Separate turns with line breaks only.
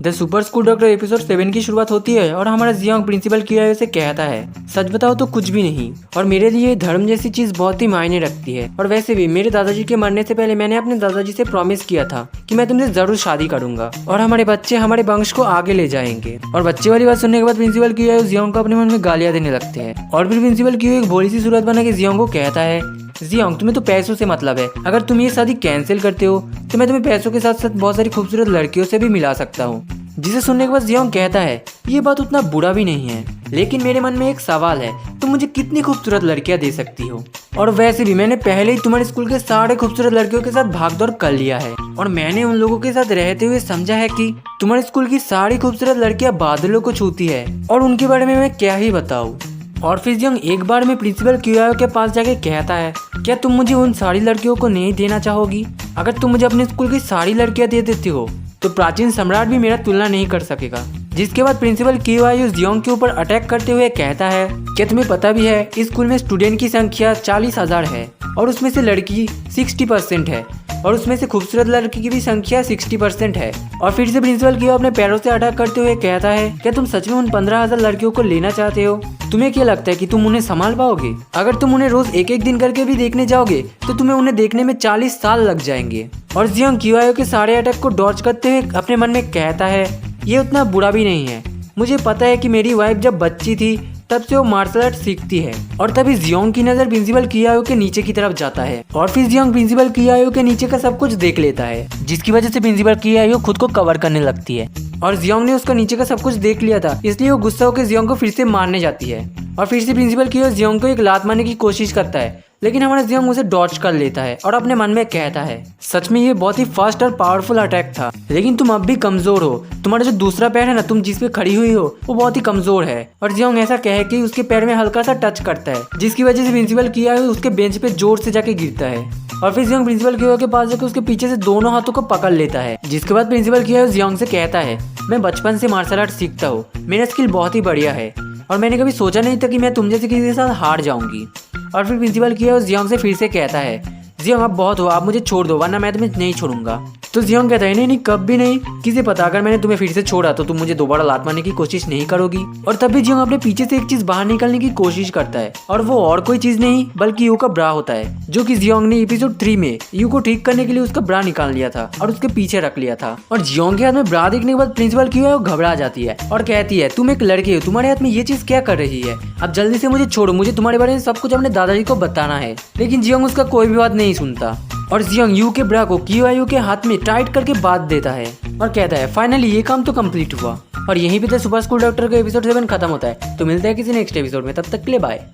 The super school doctor episode 7 की शुरुआत होती है और हमारा जियोंग प्रिंसिपल कियायो से कहता है, सच बताओ तो कुछ भी नहीं। और मेरे लिए धर्म जैसी चीज बहुत ही मायने रखती है। और वैसे भी मेरे दादाजी के मरने से पहले मैंने अपने दादाजी से प्रॉमिस किया था कि मैं तुमसे जरूर शादी करूंगा और हमारे बच्चे हमारे वंश को आगे ले जाएंगे। और बच्चे वाली बात सुनने के बाद प्रिंसिपल कियायो जियोंग को अपने मन में गालियां देने लगते हैं। और फिर प्रिंसिपल कियायो एक भोली सी सूरत बना के जियोंग को कहता है, जियोंग तुम्हें तो पैसों से मतलब है, अगर तुम ये शादी कैंसिल करते हो तो मैं तुम्हें पैसों के साथ साथ बहुत सारी खूबसूरत लड़कियों से भी मिला सकता हूँ। जिसे सुनने के बाद जियोंग कहता है, ये बात उतना बुरा भी नहीं है, लेकिन मेरे मन में एक सवाल है, तुम मुझे कितनी खूबसूरत लड़कियां दे सकती हो? और वैसे भी मैंने पहले ही तुम्हारे स्कूल के सारे खूबसूरत लड़कियों के साथ भागदौड़ कर लिया है और मैंने उन लोगों के साथ रहते हुए समझा है कि तुम्हारे स्कूल की सारी खूबसूरत लड़कियां बादलों को छूती है और उनके बारे में मैं क्या ही बताऊं। और फिर जियोंग एक बार में प्रिंसिपल कियायो के पास जाके कहता है, क्या तुम मुझे उन सारी लड़कियों को नहीं देना चाहोगी? अगर तुम मुझे अपने स्कूल की सारी लड़कियां दे देती हो तो प्राचीन सम्राट भी मेरा तुलना नहीं कर सकेगा। जिसके बाद प्रिंसिपल कियायो जियोंग के ऊपर अटैक करते हुए कहता है, क्या तुम्हें पता भी है इस स्कूल में स्टूडेंट की संख्या 40,000 है और उसमें से लड़की 60% है और उसमें से खूबसूरत लड़की की भी संख्या 60% है। और फिर से प्रिंसिपल कियायो अपने पैरों से अटैक करते हुए कहता है, क्या तुम सच में उन 15,000 लड़कियों को लेना चाहते हो? तुम्हें क्या लगता है कि तुम उन्हें संभाल पाओगे? अगर तुम उन्हें रोज एक एक दिन करके भी देखने जाओगे तो तुम्हें उन्हें देखने में 40 साल लग जाएंगे। और जियोंग कियायो के सारे अटैक को डॉज करते हुए अपने मन में कहता है, ये उतना बुरा भी नहीं है। मुझे पता है कि मेरी वाइफ जब बच्ची थी तब से वो मार्शल आर्ट सीखती है। और तभी जियोंग की नजर प्रिंसिपल कियायो के नीचे की तरफ जाता है और फिर जियोंग प्रिंसिपल कियायो के नीचे का सब कुछ देख लेता है, जिसकी वजह से प्रिंसिपल कियायो खुद को कवर करने लगती है। और जियोंग ने उसका नीचे का सब कुछ देख लिया था, इसलिए वो गुस्सा होकर जियोंग को फिर से मारने जाती है। और फिर से प्रिंसिपल कियायो जियोंग को एक लात मारने की कोशिश करता है, लेकिन हमारा जियोंग उसे डॉज कर लेता है और अपने मन में कहता है, सच में ये बहुत ही फास्ट और पावरफुल अटैक था, लेकिन तुम अब भी कमजोर हो। तुम्हारा जो दूसरा पैर है ना, तुम जिस पे खड़ी हुई हो, वो बहुत ही कमजोर है। और जियोंग ऐसा कह के उसके पैर में हल्का सा टच करता है, जिसकी वजह से प्रिंसिपल कियायो उसके बेंच पे जोर से जाके गिरता है। और फिर जियोंग प्रिंसिपल कियायो के पास जाकर उसके पीछे से दोनों हाथों को पकड़ लेता है। जिसके बाद प्रिंसिपल कियायो जियोंग से कहता है, मैं बचपन से मार्शल आर्ट सीखता हूँ, मेरा स्किल बहुत ही बढ़िया है और मैंने कभी सोचा नहीं था कि मैं तुम जैसे किसी के साथ हार जाऊंगी। और फिर प्रिंसिपल कियायो जियोंग से फिर से कहता है, जियोंग अब बहुत हो, आप मुझे छोड़ दो वरना मैं तुम्हें नहीं छोड़ूंगा। तो जियोंग कहता है, नहीं कब भी नहीं, किसे पता अगर मैंने तुम्हें फिर से छोड़ा तो तुम मुझे दोबारा लात मारने की कोशिश नहीं करोगी। और तब भी जियोंग अपने पीछे से एक चीज बाहर निकालने की कोशिश करता है और वो और कोई चीज नहीं बल्कि यू का ब्रा होता है, जो कि जियोंग ने एपिसोड 3 में यू को ठीक करने के लिए उसका ब्रा निकाल लिया था और उसके पीछे रख लिया था। और जियोंग के हाथ में ब्रा देखने के बाद प्रिंसिपल कियायो घबरा जाती है और कहती है, तुम एक लड़की हो, तुम्हारे हाथ में ये चीज क्या कर रही है? अब जल्दी से मुझे छोड़ो, मुझे तुम्हारे बारे में सब कुछ अपने दादाजी को बताना है। लेकिन जियोंग उसका कोई भी बात नहीं सुनता और जियोंग यू के ब्रा को कियायो के हाथ में टाइट करके बांध देता है और कहता है, फाइनली ये काम तो कंप्लीट हुआ। और यहीं पे द सुपर स्कूल डॉक्टर का एपिसोड 7 खत्म होता है। तो मिलता है किसी नेक्स्ट एपिसोड में, तब तक के लिए बाय।